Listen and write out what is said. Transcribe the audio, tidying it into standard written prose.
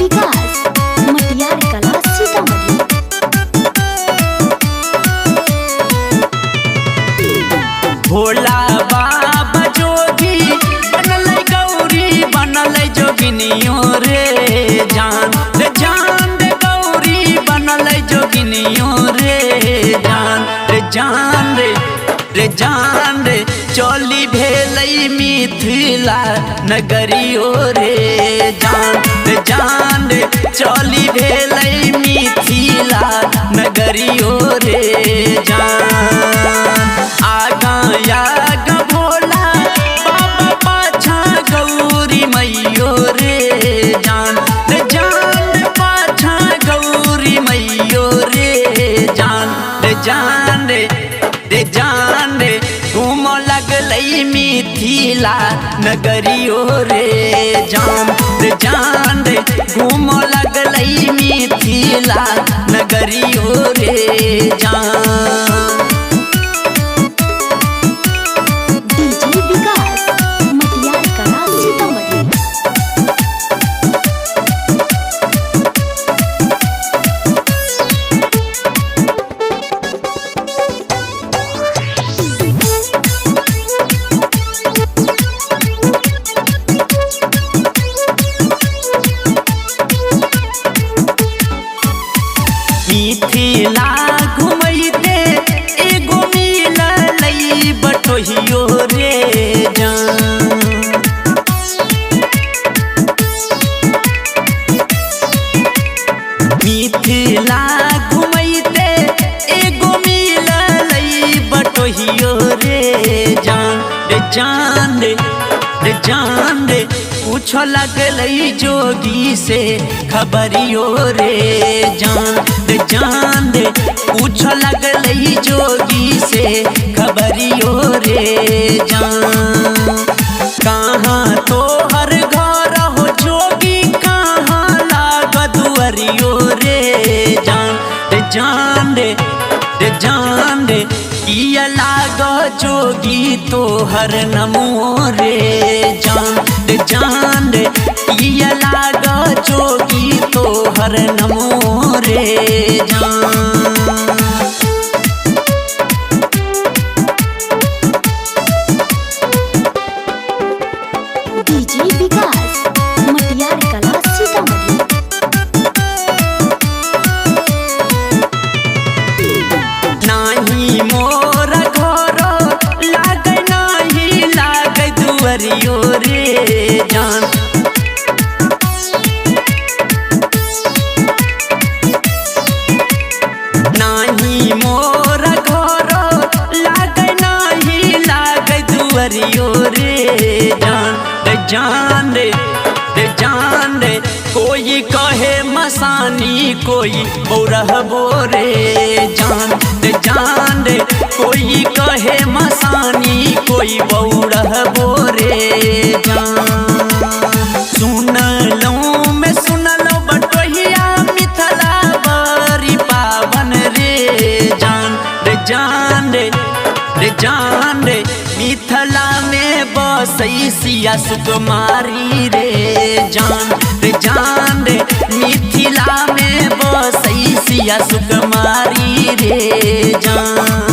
विकास मटियार कला सीतामढ़ी। भोला बाबा जोगी बनल गौरी बनल जोगिनियो रे जान रे जान रे गौरी बनल जोगिनियो रे जान रे जान रे रे जान रे चोली भेलै मिथिला नगरियो रे जान रे चोली भेलै मिथिला नगरियो रे जान आगा आगा भोला बाबा पाछा गौरी मैयो रे जान पाछा गौरी मैयो रे जान रे घूम लगलै मिथिला नगरियो रे जान रे घूम लगलै मिथिला नगरियो रे जान। विकास मटियार कला सीतामढ़ी। मिथिला घुमैते एगो मिललै बटोहियो रे जान मिथिला घुमैते एगो मिललै बटोहियो रे जान रे पूछ लगलै जोगी से खबरियो रे जान रे पूछ लगलै जोगी से खबरियो रे जान कहाँ तोहर घर हो जोगी कहाँ लाग दुअरियो रे जान रे किया लाग जोगी तोहर नमो रे जान रे किया लाग जोगी तोहर नमो रे जान। विकास मटियार कला सीतामढ़ी। नाही मोर घर लागे नाही लागे दुअरियो रे जान नाही मोर घर लागे नाही लागे दुअरियो रे जान रे कोई कहे मसानी कोई बौरहबो रे जान रे कोई कहे मसानी कोई बौरहबो रे जान सुनलो बटोहिया मिथिला बड़ी पावन रे जान रे मिथिला में बसै सिया सुकुमारी रे जान रे मिथिला में बसै सिया सुकुमारी रे जान।